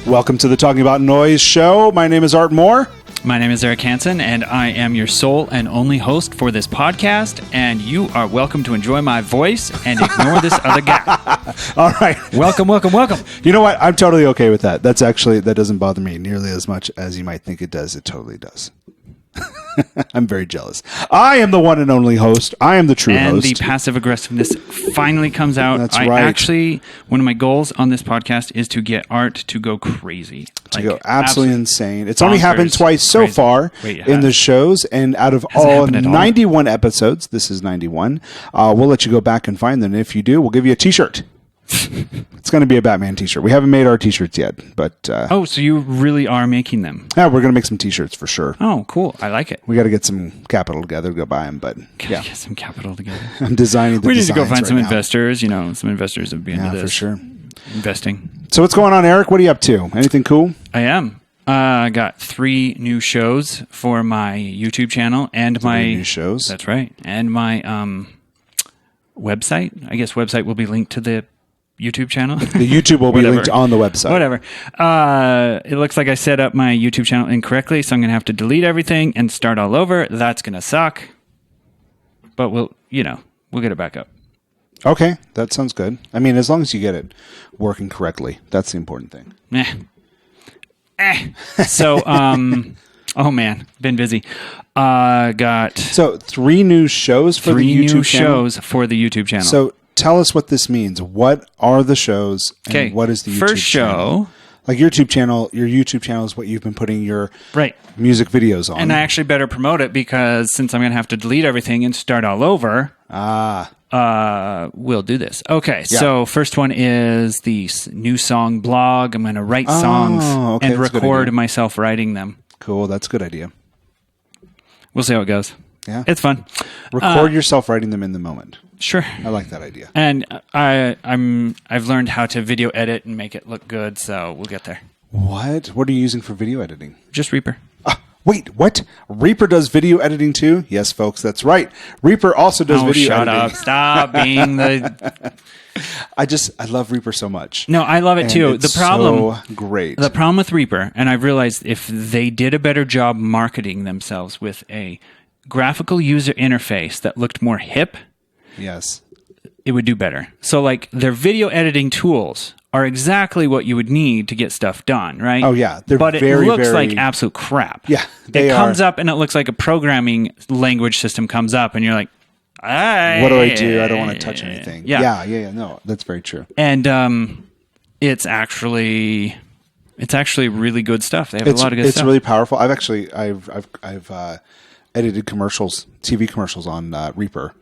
Welcome to the Talking About Noise show. My name is Art Moore. My name is Eric Hansen, and I am your sole and only host for this podcast, and you are welcome to enjoy my voice and ignore this other guy. All right. Welcome, welcome, welcome. You know what? I'm totally okay with that. That doesn't bother me nearly as much as you might think it does. It totally does. I'm very jealous. I am the one and only host. I am the true host. And the passive aggressiveness finally comes out. That's right. One of my goals on this podcast is to get Art to go crazy. To go absolutely insane. It's only happened twice so far in the shows, and out of all 91 episodes, this is 91, we'll let you go back and find them. And if you do, we'll give you a t-shirt. It's going to be a Batman t-shirt. We haven't made our t-shirts yet, but... so you really are making them? Yeah, we're going to make some t-shirts for sure. Oh, cool. I like it. We got to get some capital together to go buy them, but Get some capital together. I'm designing the We need to go find some now. investors. You know, some investors would be into this. For sure. Investing. So what's going on, Eric? What are you up to? Anything cool? I am. I got 3 new shows for my YouTube channel and my new shows. That's right, and my website. I guess website will be linked to the YouTube channel. The YouTube will be linked on the website. Whatever. It looks like I set up my YouTube channel incorrectly, so I'm going to have to delete everything and start all over. That's going to suck, but we'll get it back up. Okay, that sounds good. I mean, as long as you get it working correctly, that's the important thing. So, oh man, been busy. Got 3 new shows for the YouTube channel? 3 new shows for the YouTube channel. So tell us what this means. What are the shows and what is the YouTube first channel? show? Like your YouTube channel is what you've been putting your music videos on. And I actually better promote it because since I'm going to have to delete everything and start all over, we'll do this. Okay, so first one is the new song blog. I'm going to write songs and record myself writing them. Cool, that's a good idea. We'll see how it goes. Yeah. It's fun. Record yourself writing them in the moment. Sure. I like that idea. And I've learned how to video edit and make it look good, so we'll get there. What? What are you using for video editing? Just Reaper. Wait, what? Reaper does video editing too? Yes, folks, that's right. Reaper also does video editing. Shut up. Stop being the... I love Reaper so much. No, I love it too. It's so great. The problem with Reaper, and I've realized if they did a better job marketing themselves with a graphical user interface that looked more hip, yes, it would do better. So like their video editing tools are exactly what you would need to get stuff done, right? Oh yeah, but it looks like absolute crap. Yeah, it comes up and it looks like a programming language system comes up, and you're like, what do I do? I don't want to touch anything. Yeah. No, that's very true. And it's actually really good stuff. They have a lot of good stuff. It's really powerful. I've edited TV commercials on Reaper.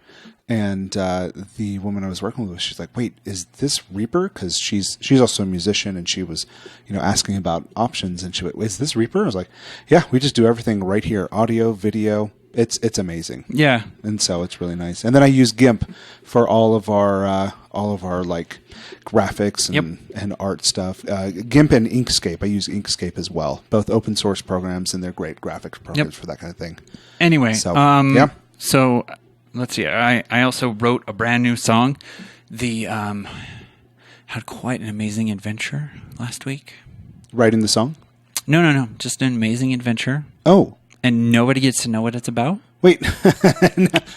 And the woman I was working with, she's like, "Wait, is this Reaper?" Because she's also a musician, and she was, asking about options. And she went, "Is this Reaper?" I was like, "Yeah, we just do everything right here: audio, video. It's amazing." Yeah, and so it's really nice. And then I use GIMP for all of our like graphics and art stuff. GIMP and Inkscape. I use Inkscape as well. Both open source programs, and they're great graphics programs for that kind of thing. Anyway, so let's see. I also wrote a brand new song. Had quite an amazing adventure last week. Writing the song? No. Just an amazing adventure. Oh. And nobody gets to know what it's about? Wait.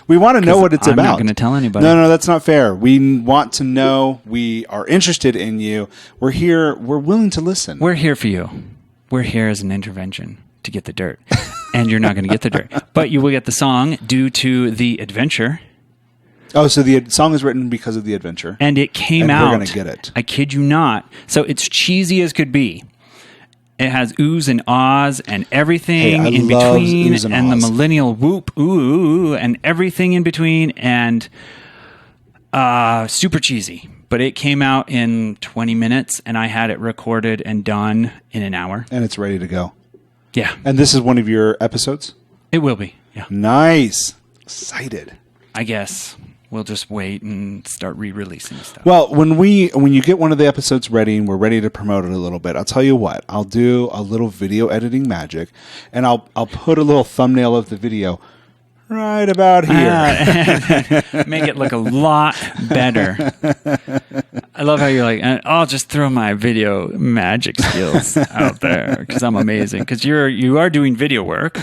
We want to know what it's about. I'm not going to tell anybody. No, that's not fair. We want to know. We are interested in you. We're here. We're willing to listen. We're here for you. We're here as an intervention to get the dirt. And you're not going to get the dirt. But you will get the song due to the adventure. Oh, so the song is written because of the adventure. And it came out. We're going to get it. I kid you not. So it's cheesy as could be. It has oohs and ahs and everything in between. And the millennial whoop, ooh, and everything in between. And super cheesy. But it came out in 20 minutes, and I had it recorded and done in an hour. And it's ready to go. Yeah. And this is one of your episodes? It will be, yeah. Nice. Excited. I guess we'll just wait and start re-releasing stuff. Well, when you get one of the episodes ready and we're ready to promote it a little bit, I'll tell you what. I'll do a little video editing magic, and I'll put a little thumbnail of the video right about here. Make it look a lot better. I love how you're like, I'll just throw my video magic skills out there because I'm amazing. Because you are doing video work.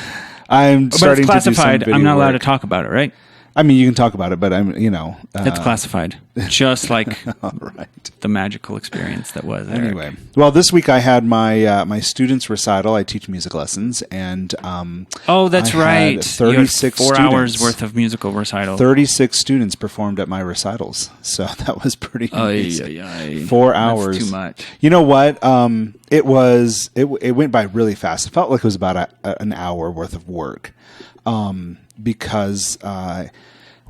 I'm starting but it's classified. to do some video I'm not allowed work. to talk about it, right? I mean, you can talk about it, but It's classified, just like all right. the magical experience that was. Anyway, well, this week I had my my students' recital. I teach music lessons, and that's I right. had 36 4 students. hours worth of musical recital. 36 students performed at my recitals, so that was pretty amazing. 4 hours, That's too much. You know what? It went by really fast. It felt like it was about an hour worth of work, because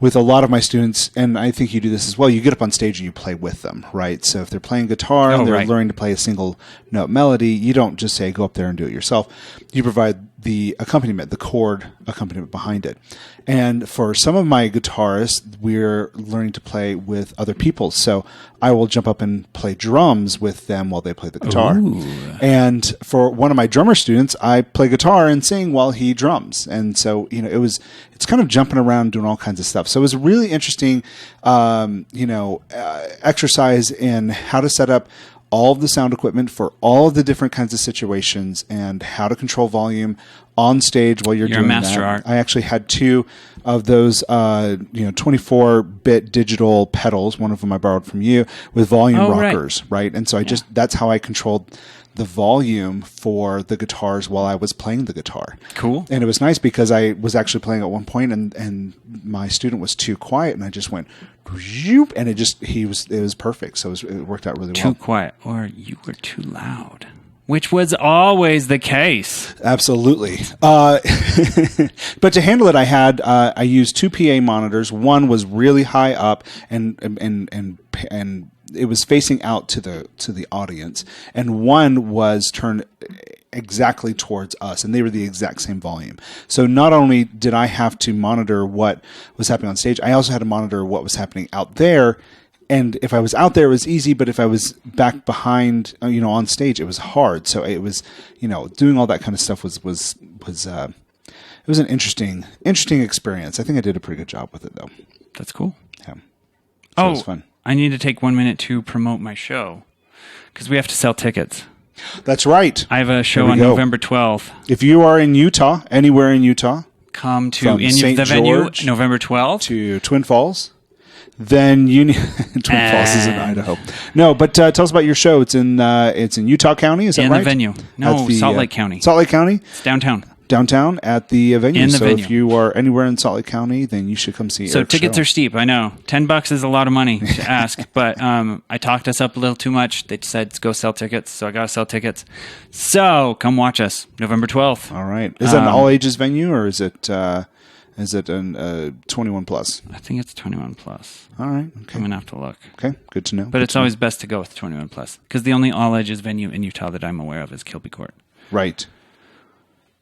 with a lot of my students, and I think you do this as well, you get up on stage and you play with them, right? So if they're playing guitar and they're learning to play a single note melody, you don't just say, go up there and do it yourself. You provide the accompaniment, the chord accompaniment behind it. And for some of my guitarists, we're learning to play with other people. So I will jump up and play drums with them while they play the guitar. Ooh. And for one of my drummer students, I play guitar and sing while he drums. And so, it's kind of jumping around doing all kinds of stuff. So it was a really interesting, exercise in how to set up all of the sound equipment for all of the different kinds of situations and how to control volume on stage while you're doing a master that. art. I actually had 2 of those, 24-bit digital pedals. One of them I borrowed from you with volume rockers, right? And so that's how I controlled the volume for the guitars while I was playing the guitar. Cool. And it was nice because I was actually playing at one point and my student was too quiet and I just went, zoop, and it was perfect. So it worked out really well. Too quiet, or you were too loud, which was always the case. Absolutely. But to handle it, I used 2 PA monitors. One was really high up and it was facing out to the audience, and one was turned exactly towards us, and they were the exact same volume. So not only did I have to monitor what was happening on stage, I also had to monitor what was happening out there. And if I was out there, it was easy, but if I was back behind, on stage, it was hard. So it was, doing all that kind of stuff was it was an interesting experience. I think I did a pretty good job with it, though. That's cool. Yeah. So it was fun. I need to take 1 minute to promote my show because we have to sell tickets. That's right. I have a show on November 12th. If you are in Utah, anywhere in Utah, come to the venue November 12th to Twin Falls. Then Twin Falls is in Idaho. No, but tell us about your show. It's in Utah County. Is that right? In the venue. No, Salt Lake County. Salt Lake County. It's downtown. Downtown at the venue. In the venue. If you are anywhere in Salt Lake County, then you should come see. So Eric's tickets show. are steep. I know. $10 is a lot of money to ask, but I talked us up a little too much. They said go sell tickets, so I got to sell tickets. So come watch us November 12th. All right. Is that an all ages venue or is it an 21 plus? I think it's 21 plus. All right. Okay. I'm gonna have to look. Okay. Good to know. But it's always best to go with 21 plus because the only all ages venue in Utah that I'm aware of is Kilby Court. Right.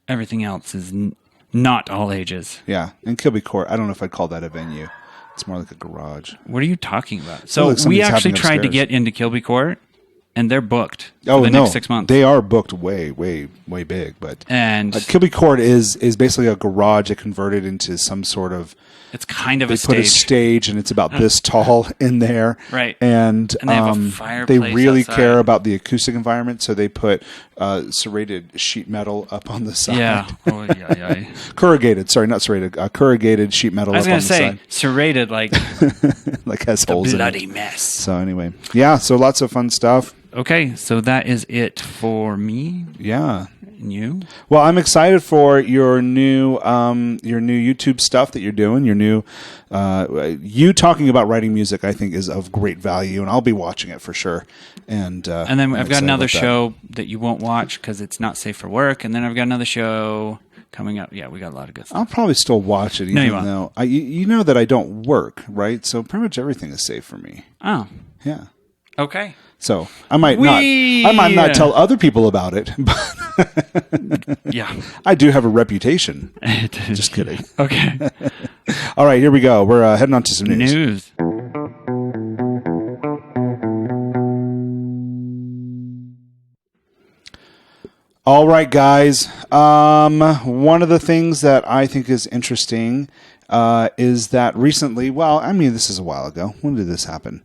Everything else is not all ages. Yeah, and Kilby Court, I don't know if I'd call that a venue. It's more like a garage. What are you talking about? So like we actually happening tried to upstairs. get into Kilby Court, and they're booked for the next 6 months. They are booked way, way, way big. But And Kilby Court is basically a garage that converted into some sort of. it's kind of They a put a stage. stage, and it's about this tall in there. Right. And And they have a they fireplace really outside. care about the acoustic environment, so they put serrated sheet metal up on the side. Yeah. Oh, yeah. Corrugated, sorry, not serrated. Corrugated sheet metal I was up on going the to say, side. serrated like Like has holes in it. bloody mess. So anyway, yeah, so lots of fun stuff. Okay, so that is it for me Yeah. and you. Well, I'm excited for your new YouTube stuff that you're doing. Your new you talking about writing music, I think, is of great value, and I'll be watching it for sure. And then I'm I've got excited another about that. show that you won't watch because it's not safe for work. And then I've got another show coming up. Yeah, we got a lot of good stuff. I'll probably still watch it, even you won't. though you know that I don't work, right? So pretty much everything is safe for me. Oh, Yeah. okay. So I might not tell other people about it, but Yeah. I do have a reputation. Just kidding. Okay. All right, here we go. We're heading on to some news. News. All right, guys. One of the things that I think is interesting is that recently, well, I mean, this is a while ago. When did this happen?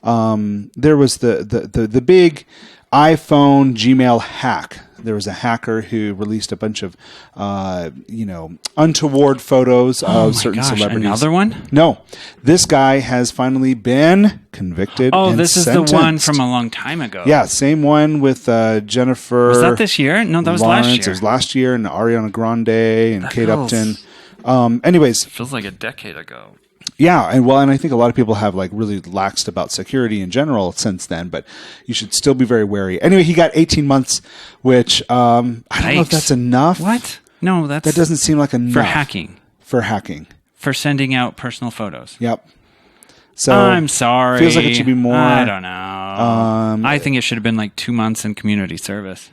There was the big iPhone Gmail hack. There was a hacker who released a bunch of, untoward photos of certain celebrities. Another one? No, this guy has finally been convicted. Oh, and this sentenced. is the one from a long time ago. Yeah, same one with Jennifer. Was that this year? No, that was Lawrence. last year. It was last year, and Ariana Grande and That Kate feels- Upton. Anyways, Feels like a decade ago. yeah, and I think a lot of people have like really laxed about security in general since then, but you should still be very wary. Anyway, he got 18 months, which I don't know if that's enough. What? No, that doesn't seem like enough for hacking. For hacking. For sending out personal photos. Yep. So I'm sorry. Feels like it should be more. I don't know. I think it should have been like 2 months in community service.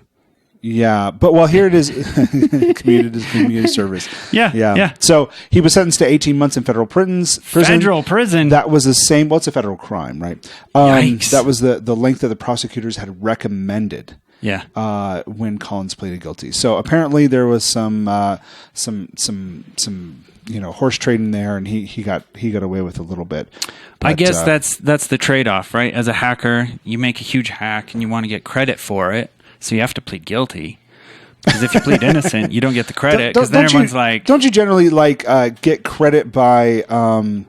Yeah, but well, here it is. community service. Yeah. So he was sentenced to 18 months in federal prison. Federal prison. That was the same. Well, it's a federal crime, right? Yikes. That was the length that the prosecutors had recommended. Yeah. When Collins pleaded guilty. So apparently there was some horse trading there, and he got away with a little bit. But, I guess that's the trade-off, right? As a hacker, you make a huge hack and you want to get credit for it, so you have to plead guilty. Because if you plead innocent, you don't get the credit. Because then everyone's like, don't you generally get credit by kind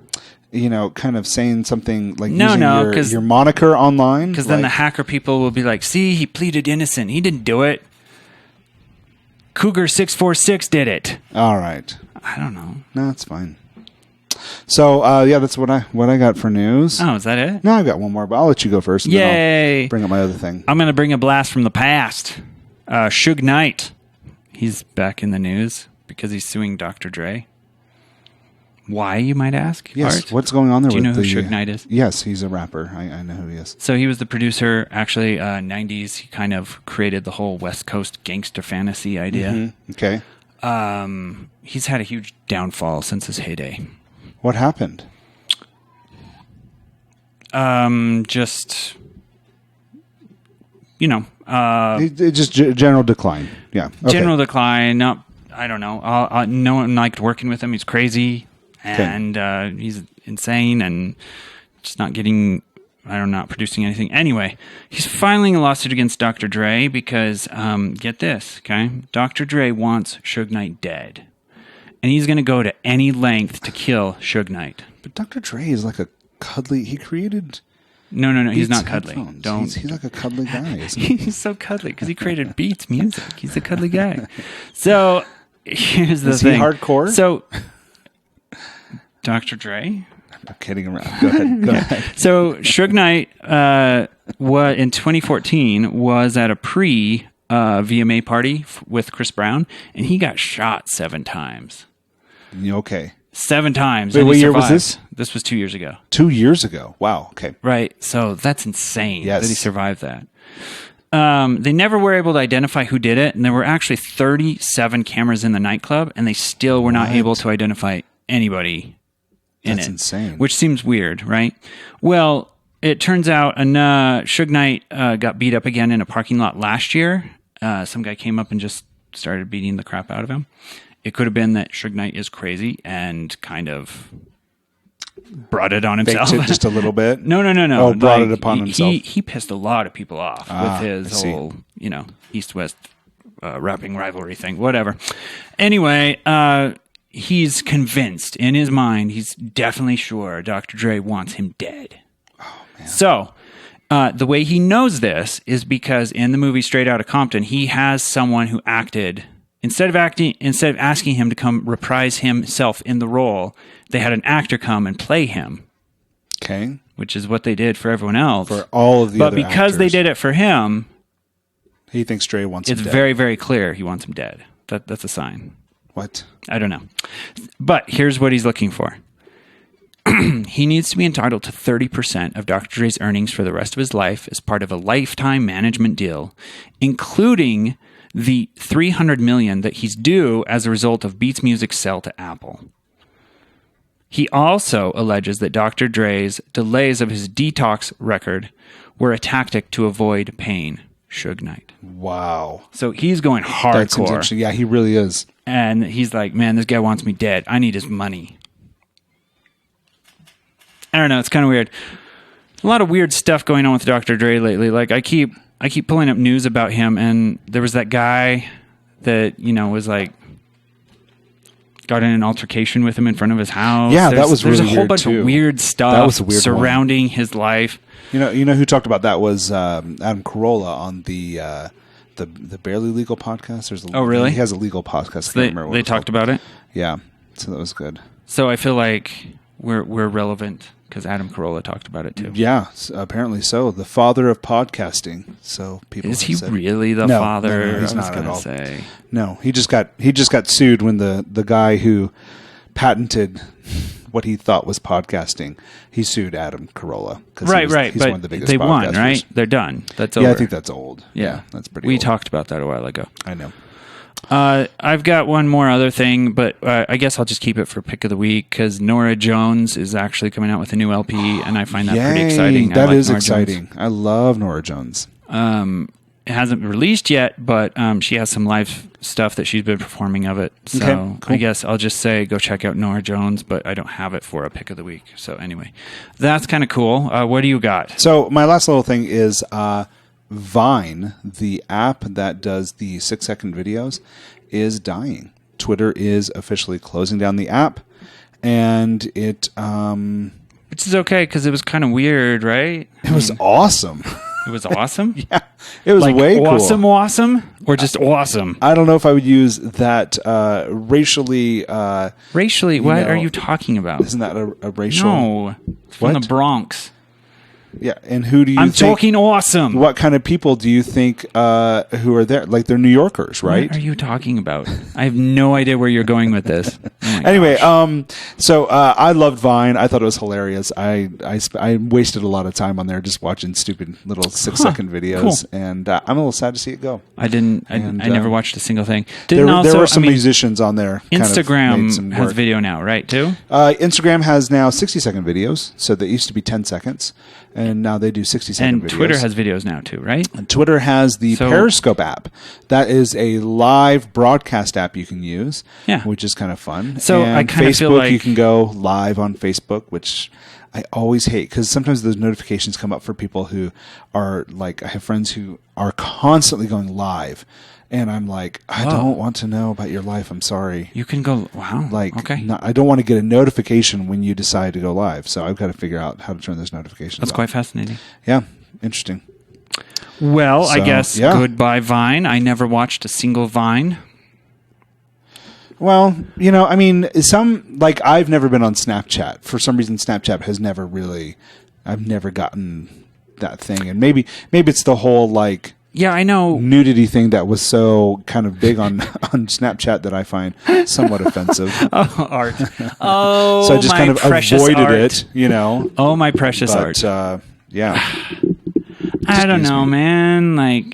of saying something like using your moniker online? Because then the hacker people will be like, see, he pleaded innocent. He didn't do it. Cougar 646 did it. All right. I don't know. No, it's fine. So that's what I got for news. Oh, is that it? No, I've got one more, but I'll let you go first. And Yay! Then I'll bring up my other thing. I'm going to bring a blast from the past. Suge Knight. He's back in the news because he's suing Dr. Dre. Why, you might ask? Yes. Art? What's going on there? Do you know who Suge Suge Knight is? Yes, he's a rapper. I know who he is. So he was the producer. Actually, 90s. He kind of created the whole West Coast gangster fantasy idea. Mm-hmm. Okay. He's had a huge downfall since his heyday. What happened? Just just general decline. Yeah. Okay. general decline. No, I don't know. No one liked working with him. He's crazy and he's insane and just not getting. Not producing anything. Anyway, he's filing a lawsuit against Dr. Dre because, get this, okay? Dr. Dre wants Suge Knight dead. And he's going to go to any length to kill Suge Knight. But Dr. Dre is like a cuddly. He created. No. He's not cuddly. Headphones. Don't. He's like a cuddly guy, isn't he? He's so cuddly because he created Beats music. He's a cuddly guy. So here's the thing. Is he hardcore? So Dr. Dre. I'm kidding around. Go ahead. So Suge Knight, in 2014, was at a VMA party with Chris Brown, and he got shot 7 times. Okay. 7 times. Wait, and what he year was survived. this? This was 2 years ago. 2 years ago. Wow. Okay. Right. So that's insane Yes. that he survived that. They never were able to identify who did it, and there were actually 37 cameras in the nightclub, and they still were not able to identify anybody in That's it. insane. Which seems weird, right? Well, it turns out Suge Knight got beat up again in a parking lot last year. Some guy came up and just started beating the crap out of him. It could have been that Suge Knight is crazy and kind of brought it on himself. Faked it just a little bit? No. Oh, brought it upon himself. He pissed a lot of people off with his whole, East-West rapping rivalry thing, whatever. Anyway, he's convinced in his mind, he's definitely sure Dr. Dre wants him dead. Oh, man. So, the way he knows this is because in the movie Straight Outta Compton, he has someone who acted... Instead of asking him to come reprise himself in the role, they had an actor come and play him. Okay. Which is what they did for everyone else. For all of the other But because actors. they did it for him, he thinks Dre wants him it's dead. very, very clear he wants him dead. That's a sign. What? I don't know. But here's what he's looking for. He needs to be entitled to 30% of Dr. Dre's earnings for the rest of his life as part of a lifetime management deal, including the $300 million that he's due as a result of Beats Music's sale to Apple. He also alleges that Dr. Dre's delays of his detox record were a tactic to avoid pain. Suge Knight. Wow. So he's going That's hardcore. intentional. Yeah, he really is. And he's like, man, this guy wants me dead. I need his money. I don't know. It's kind of weird. A lot of weird stuff going on with Dr. Dre lately. Like I keep pulling up news about him, and there was that guy that, you know, was like, got in an altercation with him in front of his house. Yeah, that was really weird. There's a whole bunch of weird stuff That was a weird surrounding his life. You know who talked about that was Adam Carolla on the Barely Legal podcast. Oh, really? He has a legal podcast. So they talked about it? Yeah, so that was good. So I feel like we're relevant because Adam Carolla talked about it too. Yeah, apparently so. The father of podcasting. So people is he really the father? No, he's not at all. Say. No, he just got sued when the guy who patented what he thought was podcasting, he sued Adam Carolla. Right. He's but one of the biggest they podcasters. won, right? They're done. That's over. Yeah, I think that's old. Yeah, that's pretty. We old. talked about that a while ago. I know. I've got one more other thing, but I guess I'll just keep it for pick of the week because Norah Jones is actually coming out with a new LP, and I find that pretty exciting. That is Norah exciting. Jones. I love Norah Jones. It hasn't been released yet, but she has some live stuff that she's been performing of it. So Okay, cool. I guess I'll just say go check out Norah Jones, but I don't have it for a pick of the week. So anyway, that's kind of cool. What do you got? So my last little thing is Vine, the app that does the 6-second videos, is dying. Twitter is officially closing down the app, and it which is okay because it was kind of weird, right? It was awesome. It was awesome. Yeah, it was like way cool. Awesome, or just awesome. I don't know if I would use that racially. Racially, what are you talking about? Isn't that a racial? No, it's from the Bronx. Yeah, and who do you? I'm talking awesome. What kind of people do you think who are there? Like they're New Yorkers, right? What are you talking about? I have no idea where you're going with this. Oh anyway, so I loved Vine. I thought it was hilarious. I wasted a lot of time on there just watching stupid little 6-second videos, cool. And I'm a little sad to see it go. I never watched a single thing. There were some musicians on there. Instagram has video now, right? Too. Instagram has now 60-second videos. So they used to be 10 seconds. And now they do 60-second videos. And Twitter has videos now too, right? And Twitter has the Periscope app. That is a live broadcast app you can use, which is kind of fun. So and I kind of feel like you can go live on Facebook, which I always hate because sometimes those notifications come up for people who are like, I have friends who are constantly going live. And I'm like, I don't want to know about your life. I'm sorry. You can go, wow. Like, okay. I don't want to get a notification when you decide to go live. So I've got to figure out how to turn those notifications That's off. quite fascinating. Yeah, interesting. Well, I guess goodbye Vine. I never watched a single Vine. Well, I mean, I've never been on Snapchat. For some reason, Snapchat has never really, I've never gotten that thing. And maybe it's the whole yeah, I know. nudity thing that was so kind of big on Snapchat that I find somewhat offensive. Art. Oh, so I just kind of avoided art. it, Oh, my precious art. Yeah. I don't know, man.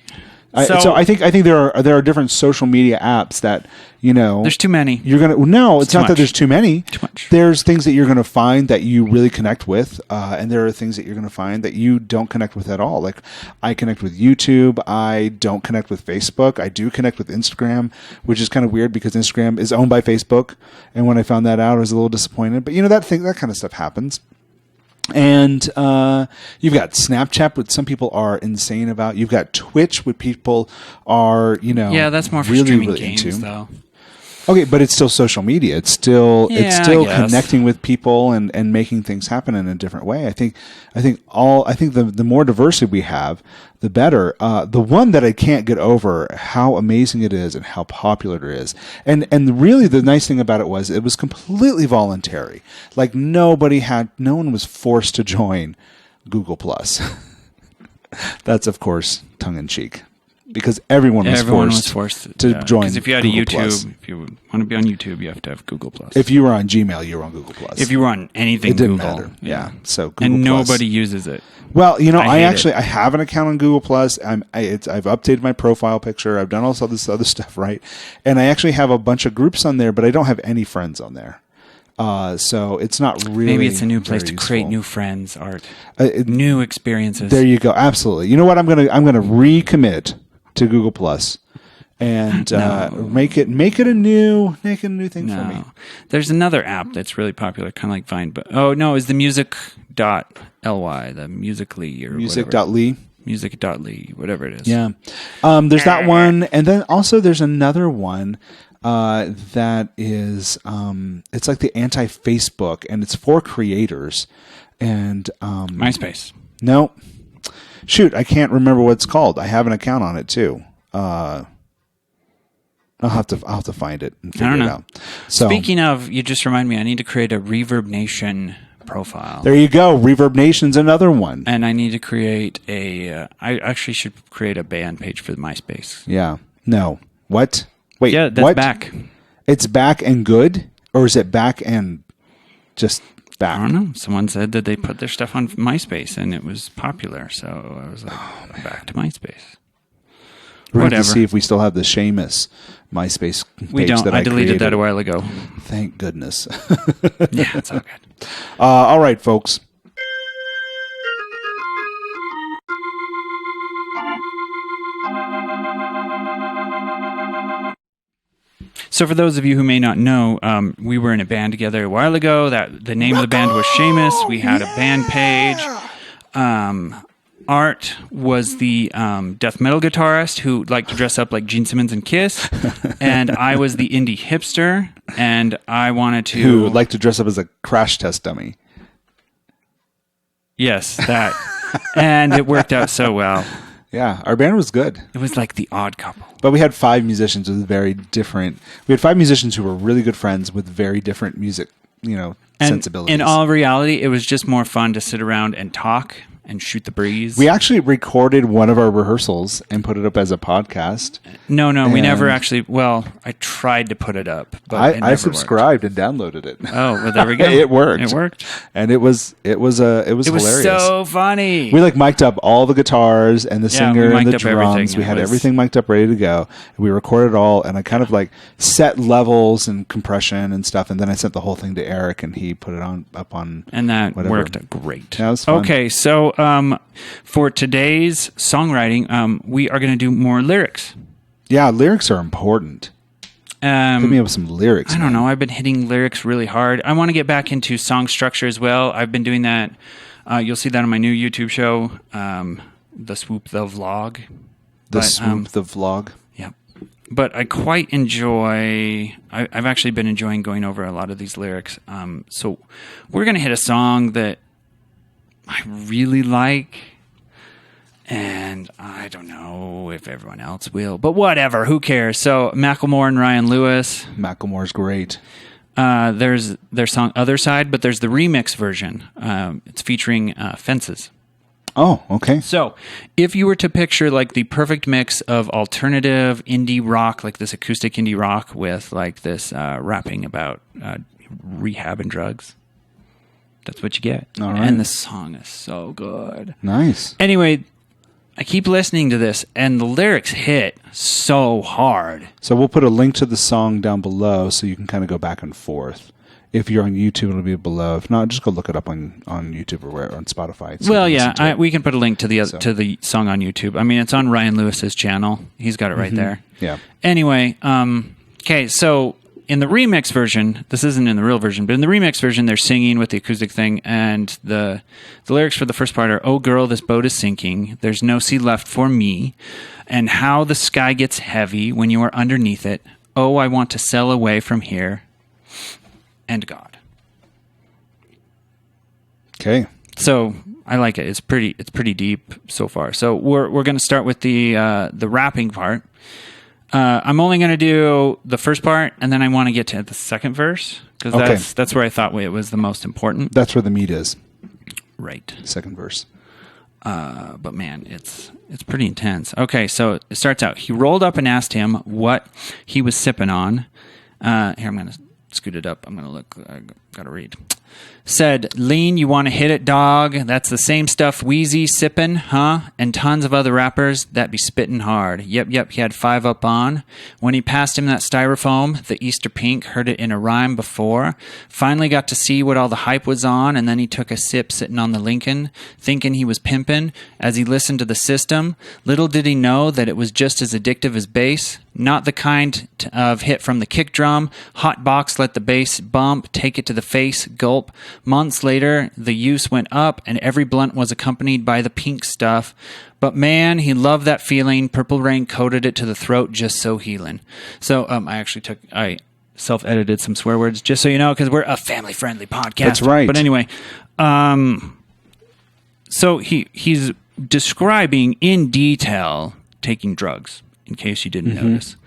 So I think there are different social media apps that there's too many. You're gonna it's not much. that there's too many. Too much. There's things that you're gonna find that you really connect with, and there are things that you're gonna find that you don't connect with at all. Like I connect with YouTube. I don't connect with Facebook. I do connect with Instagram, which is kind of weird because Instagram is owned by Facebook. And when I found that out, I was a little disappointed. But that kind of stuff happens. And you've got Snapchat, which some people are insane about. You've got Twitch, which people are, yeah, that's more for really, streaming really games, into. though. Okay, but it's still social media. It's still I connecting with people and making things happen in a different way. I think the more diversity we have, the better. The one that I can't get over how amazing it is and how popular it is. And really the nice thing about it was completely voluntary. Like no one was forced to join Google Plus. That's of course tongue in cheek. Because everyone was forced to join. Because if you had Google a YouTube, Plus. if you want to be on YouTube, you have to have Google Plus. If you were on Gmail, you were on Google Plus. If you were on anything, it didn't Google, matter. Yeah. So Google and Plus. nobody uses it. Well, I have an account on Google Plus. I've updated my profile picture. I've done all this other stuff, right? And I actually have a bunch of groups on there, but I don't have any friends on there. So it's not really. Maybe it's a new place to create new friends, Art, new experiences. There you go. Absolutely. You know what? I'm gonna recommit to Google Plus and make it a new thing for me. There's another app that's really popular, kind of like Vine, but it's the music.ly, the Musical.ly or music.ly. Music.ly, whatever it is. Yeah. There's that one, and then also there's another one that is it's like the anti-Facebook, and it's for creators. And MySpace. No. Shoot, I can't remember what it's called. I have an account on it too. I'll have to find it and figure it out. So, speaking of, you just remind me, I need to create a Reverb profile. There you go. Reverb Nation's another one. And I need to create I actually should create a band page for the MySpace. Yeah. No. What? Wait. Yeah, that's what? back. It's back and good? Or is it back and just back? I don't know. Someone said that they put their stuff on MySpace and it was popular. So I was like, back to MySpace. We're going to have to see if we still have the Seamus MySpace page. We don't. I deleted that a while ago. Thank goodness. Yeah, it's all good. All right, folks. So for those of you who may not know, we were in a band together a while ago. That the name of the band was Seamus. We had a band page. Art was the death metal guitarist who liked to dress up like Gene Simmons and Kiss, and I was the indie hipster, and I wanted to... Who liked to dress up as a crash test dummy. Yes, that. And it worked out so well. Yeah, our band was good. It was like the odd couple. But we had 5 musicians with very different... We had 5 musicians who were really good friends with very different music, sensibilities. In all reality, it was just more fun to sit around and talk and shoot the breeze. We actually recorded one of our rehearsals and put it up as a podcast. No, we never actually... Well, I tried to put it up, but I subscribed and downloaded it. Oh, well, there we go. It worked. It worked. And it was hilarious. It was so funny. We mic'd up all the guitars and the singer and the drums. We had everything mic'd up ready to go. We recorded it all, and I kind of set levels and compression and stuff, and then I sent the whole thing to Eric, and he put it up on... And that whatever. Worked great. Yeah, it was fun. Okay, so for today's songwriting, we are going to do more lyrics. Yeah, lyrics are important. Hit me up with some lyrics. I don't know. I've been hitting lyrics really hard. I want to get back into song structure as well. I've been doing that. You'll see that on my new YouTube show, The Swoop the Vlog. The Vlog. Yeah. But I quite enjoy... I've actually been enjoying going over a lot of these lyrics. So we're going to hit a song that I really like, and I don't know if everyone else will, but whatever, who cares? So Macklemore and Ryan Lewis. Macklemore's great. There's their song Other Side, but there's the remix version. It's featuring Fences. Oh, okay. So if you were to picture the perfect mix of alternative indie rock, like this acoustic indie rock with this rapping about rehab and drugs, that's what you get. All right. And the song is so good. Nice. Anyway, I keep listening to this, and the lyrics hit so hard. So we'll put a link to the song down below so you can kind of go back and forth. If you're on YouTube, it'll be below. If not, just go look it up on YouTube or on Spotify. Well, yeah, we can put a link to the song on YouTube. I mean, it's on Ryan Lewis's channel. He's got it right there. Yeah. Anyway, okay, so... In the remix version, this isn't in the real version, but in the remix version, they're singing with the acoustic thing, and the lyrics for the first part are, "Oh girl, this boat is sinking. There's no sea left for me. And how the sky gets heavy when you are underneath it. Oh, I want to sail away from here. And God." Okay. So I like it. It's pretty deep so far. So we're going to start with the rapping part. I'm only going to do the first part, and then I want to get to the second verse, because that's where I thought it was the most important. That's where the meat is. Right. Second verse. But man, it's pretty intense. Okay, so it starts out. He rolled up and asked him what he was sipping on. Here, I'm going to scoot it up. I'm going to look. I got to read. Said, Lean, you want to hit it, dog? That's the same stuff Wheezy sippin', huh? And tons of other rappers that be spittin' hard. Yep, he had 5 up on. When he passed him that styrofoam, the Easter pink, heard it in a rhyme before. Finally got to see what all the hype was on, and then he took a sip sitting on the Lincoln, thinking he was pimpin'. As he listened to the system, little did he know that it was just as addictive as bass. Not the kind of hit from the kick drum. Hot box, let the bass bump, take it to the face, gulp. Months later, the use went up, and every blunt was accompanied by the pink stuff. But man, he loved that feeling. Purple Rain coated it to the throat, just so healing. So I self-edited some swear words, just so you know, because we're a family-friendly podcast. That's right. But anyway, so he's describing in detail taking drugs, in case you didn't notice.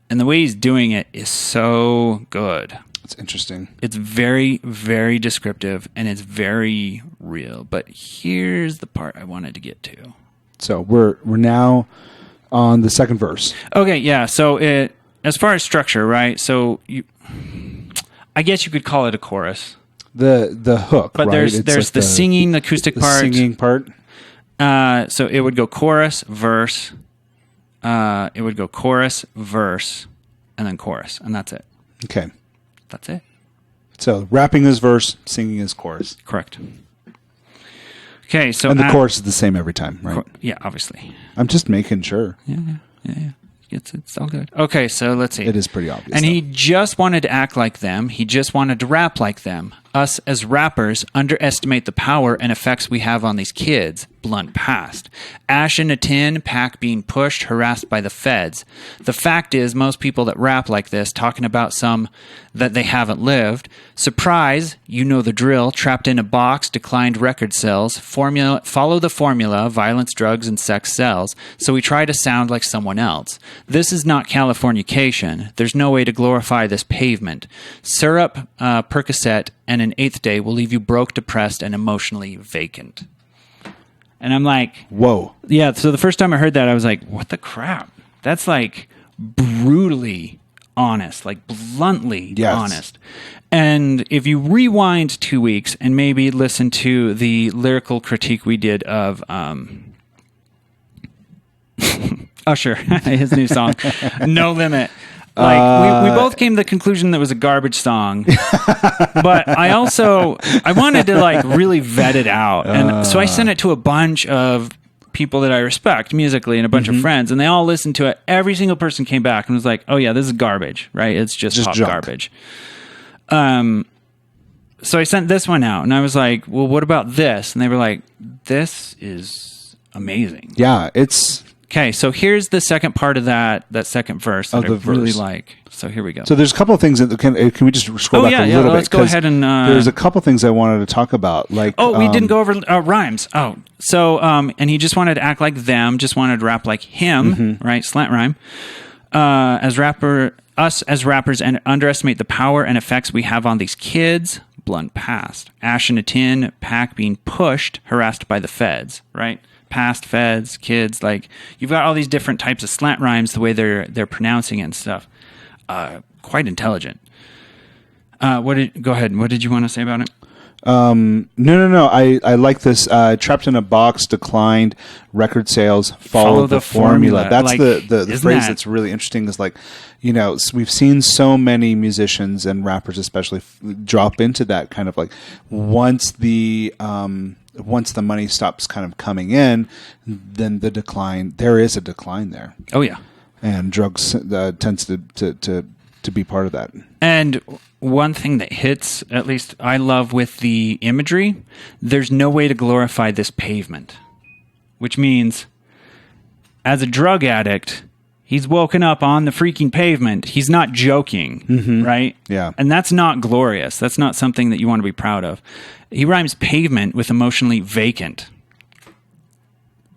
And the way he's doing it is so good. It's interesting. It's very, very descriptive, and it's very real. But here's the part I wanted to get to. So we're now on the second verse. Okay, yeah. So as far as structure, right? So I guess you could call it a chorus. The hook, but right? there's the singing, the acoustic part. The singing part. So it would go chorus, verse. It would go chorus, verse, and then chorus, and that's it. Okay. That's it. So rapping is verse, singing is chorus. Correct. Okay, so and the chorus is the same every time, right? Yeah, obviously. I'm just making sure. Yeah. It's all good. Okay, so let's see. It is pretty obvious. And he just wanted to act like them. He just wanted to rap like them. Us as rappers underestimate the power and effects we have on these kids. Blunt past. Ash in a tin, pack being pushed, harassed by the feds. The fact is, most people that rap like this, talking about some that they haven't lived. Surprise, you know the drill. Trapped in a box, declined record sales. Follow the formula, violence, drugs, and sex sells. So we try to sound like someone else. This is not Californication. There's no way to glorify this pavement. Syrup, Percocet, and an eighth day will leave you broke, depressed, and emotionally vacant. And I'm like, whoa. Yeah, so the first time I heard that, I was like, what the crap? That's like brutally honest, like bluntly honest. And if you rewind 2 weeks and maybe listen to the lyrical critique we did of Usher, his new song, No Limit. Like we both came to the conclusion that it was a garbage song, but I wanted to like really vet it out, and so I sent it to a bunch of people that I respect musically and a bunch of friends, and they all listened to it. Every single person came back and was like, "Oh yeah, this is garbage, right? It's just hot garbage." So I sent this one out, and I was like, "Well, what about this?" And they were like, "This is amazing." Yeah, it's. Okay, so here's the second part of that second verse that I really like. So here we go. So there's a couple of things that can we just scroll back a little bit? Let's go ahead and. There's a couple of things I wanted to talk about. Like, we didn't go over rhymes. Oh, so and he just wanted to act like them, just wanted to rap like him, right? Slant rhyme. Us as rappers and underestimate the power and effects we have on these kids. Blunt past. Ash in a tin, pack being pushed, harassed by the feds, right? Past, feds, kids, like you've got all these different types of slant rhymes, the way they're pronouncing it and stuff. Quite intelligent. Go ahead. What did you want to say about it? No. I like this. Trapped in a box, declined record sales. Follow the formula. That's like, the phrase that's really interesting. Is like, we've seen so many musicians and rappers, especially, drop into that kind of like once the money stops kind of coming in, then there is a decline there. Oh yeah, and drugs tends to be part of that. And one thing that hits, at least I love with the imagery, there's no way to glorify this pavement, which means as a drug addict, he's woken up on the freaking pavement. He's not joking, right? Yeah. And that's not glorious. That's not something that you want to be proud of. He rhymes pavement with emotionally vacant.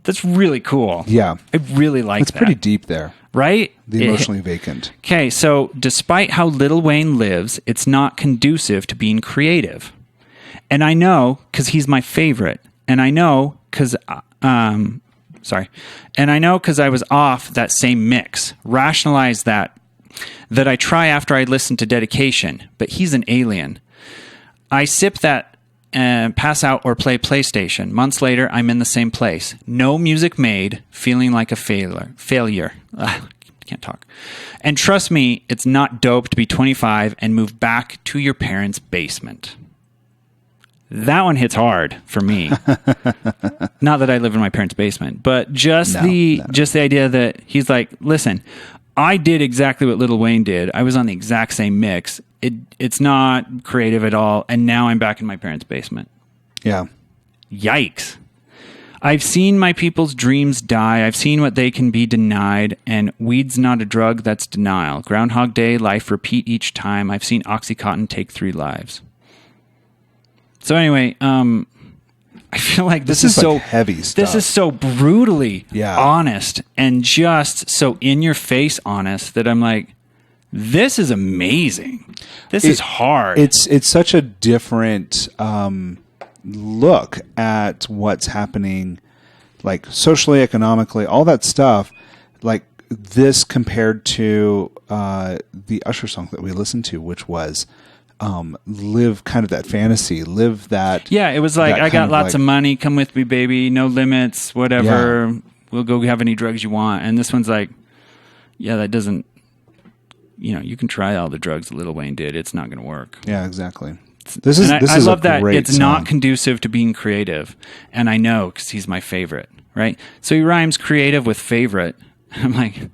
That's really cool. Yeah. I really like that. It's pretty deep there. Right? The emotionally vacant. Okay, so despite how Lil Wayne lives, it's not conducive to being creative. And I know, because he's my favorite. And I know, because... And I know because I was off that same mix. Rationalize that. that I try after I listen to Dedication, but he's an alien. I sip that and pass out or play PlayStation. Months later, I'm in the same place. No music made, feeling like a failure. Can't talk. And trust me, it's not dope to be 25 and move back to your parents' basement. That one hits hard for me. Not that I live in my parents' basement, but just the idea that he's like, listen, I did exactly what Lil Wayne did. I was on the exact same mix. It's not creative at all, and now I'm back in my parents' basement. Yeah. Yikes. I've seen my people's dreams die. I've seen what they can be denied, and weed's not a drug, that's denial. Groundhog Day, life repeat each time. I've seen OxyContin take 3 lives. So anyway, I feel like this is so like heavy stuff. This is so brutally honest and just so in your face honest that I'm like, this is amazing. This is hard. It's such a different look at what's happening, like socially, economically, all that stuff. Like this compared to the Usher song that we listened to, which was. Live kind of that fantasy, live that. Yeah, it was like, I got lots of money, come with me, baby, no limits, whatever. Yeah. We'll go have any drugs you want. And this one's like, yeah, that doesn't, you can try all the drugs that Lil Wayne did. It's not going to work. Yeah, exactly. I love that it's not conducive to being creative. And I know because he's my favorite, right? So he rhymes creative with favorite. I'm like,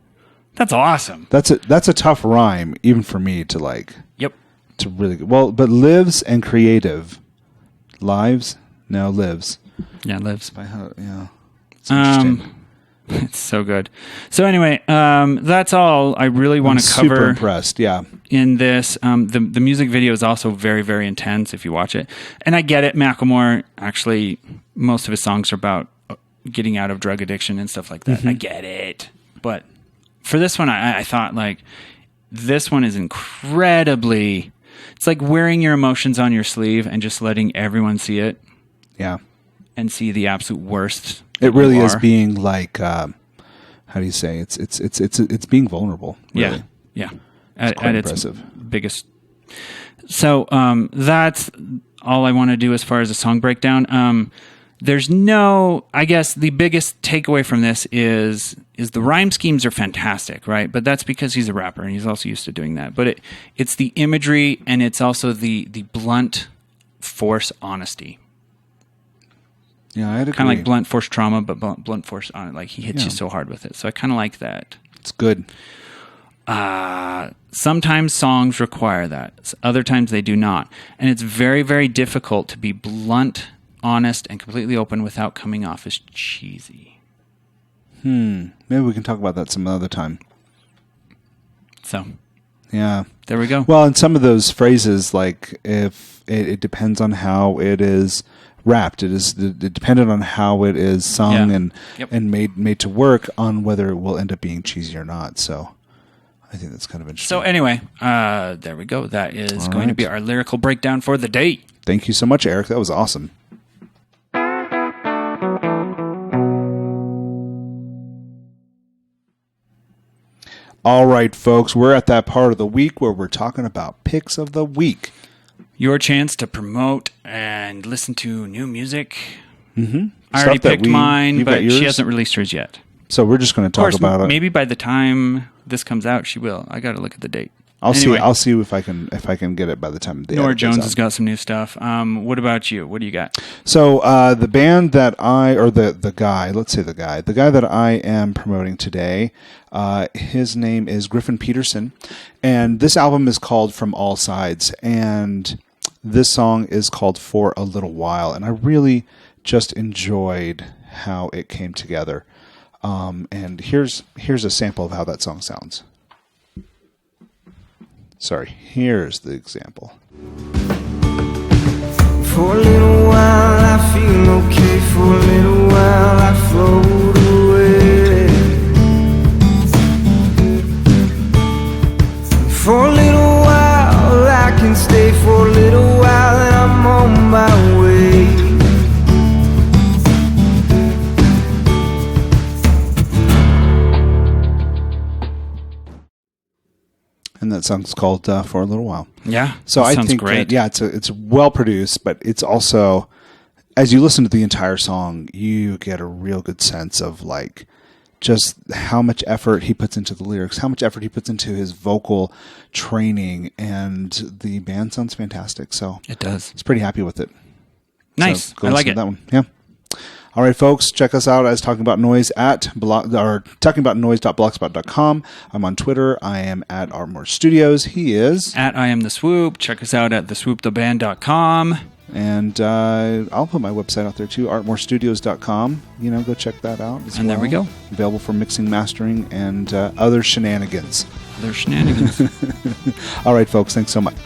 that's awesome. That's a tough rhyme, even for me to like. Yep. To really well, but lives and creative lives. No, lives. Yeah, lives. Yeah, it's interesting. It's so good. So anyway, that's all I really want to cover. Super impressed. Yeah. In this, the music video is also very, very intense if you watch it, and I get it. Macklemore actually, most of his songs are about getting out of drug addiction and stuff like that. Mm-hmm. I get it, but for this one, I thought like this one is incredibly. It's like wearing your emotions on your sleeve and just letting everyone see it. Yeah. And see the absolute worst. It really is being like, how do you say? It's being vulnerable. Really. Yeah. It's quite impressive. Its biggest. So that's all I want to do as far as a song breakdown. There's I guess the biggest takeaway from this is the rhyme schemes are fantastic, right? But that's because he's a rapper and he's also used to doing that. But it's the imagery and it's also the blunt force honesty. Yeah, I'd agree. Kind of like blunt force trauma, but blunt force on it. Like he hits you so hard with it. So I kind of like that. It's good. Sometimes songs require that. Other times they do not. And it's very, very difficult to be blunt, honest, and completely open without coming off as cheesy. Maybe we can talk about that some other time. So, yeah. There we go. Well, and some of those phrases, like if it depends on how it is rapped, it depended on how it is sung and made to work on whether it will end up being cheesy or not. So, I think that's kind of interesting. So anyway, there we go. That is going to be our lyrical breakdown for the day. Thank you so much, Eric. That was awesome. All right, folks, we're at that part of the week where we're talking about picks of the week. Your chance to promote and listen to new music. Mm-hmm. I already picked mine, but she hasn't released hers yet. So we're just going to talk about it. Maybe by the time this comes out, she will. I got to look at the date. I'll see if I can get it by the time the Nora Jones has got some new stuff. What about you? What do you got? So the band that the guy that I am promoting today, his name is Griffin Peterson, and this album is called From All Sides, and this song is called For a Little While, and I really just enjoyed how it came together. And here's a sample of how that song sounds. Sorry, here's the example. For a little while I feel okay, for a little while I float away. For a little while I can stay, for a little while and I'm on my way. that song's called For a Little While. Yeah. So I think great. It's well produced, but it's also, as you listen to the entire song, you get a real good sense of like just how much effort he puts into the lyrics, how much effort he puts into his vocal training, and the band sounds fantastic. So it does. I was pretty happy with it. Nice. So I like it. That one. Yeah. All right, folks, check us out as Talking About Noise at talkingaboutnoise.blogspot.com. I'm on Twitter. I am at Artmore Studios. He is at I Am The Swoop. Check us out at theswooptheband.com. And I'll put my website out there too, artmorestudios.com. Go check that out as well. And there we go. Available for mixing, mastering, and other shenanigans. Other shenanigans. All right, folks, thanks so much.